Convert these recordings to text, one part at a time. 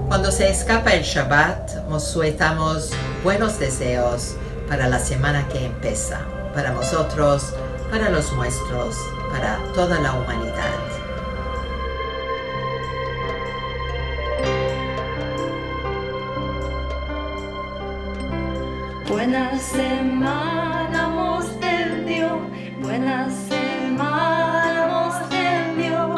Cuando se escapa el Shabbat, sueltamos buenos deseos para la semana que empieza, para nosotros, para los nuestros, para toda la humanidad. Buena semana hemos tenido, buena semana hemos tenido,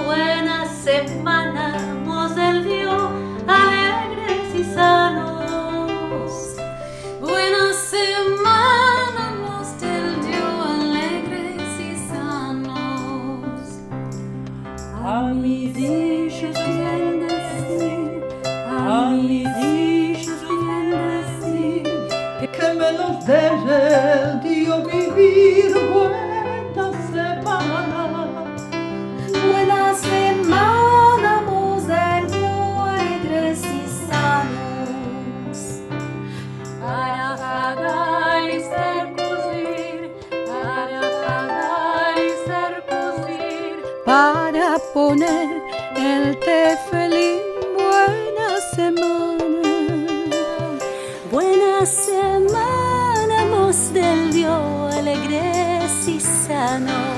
buena semana hemos tenido, alegres y sanos. Buena semana hemos tenido, alegres y sanos. A mis hijos bien decir, a mis hijos bien decir, que me los deje el Dios vivir buena semana. buena semana hemos tenido, alegres y sanos. Para pagar y ser cosir, para pagar y ser cosir, Para poner el tefelín, buena semana. buena semana hemos tenido, alegres y sanos.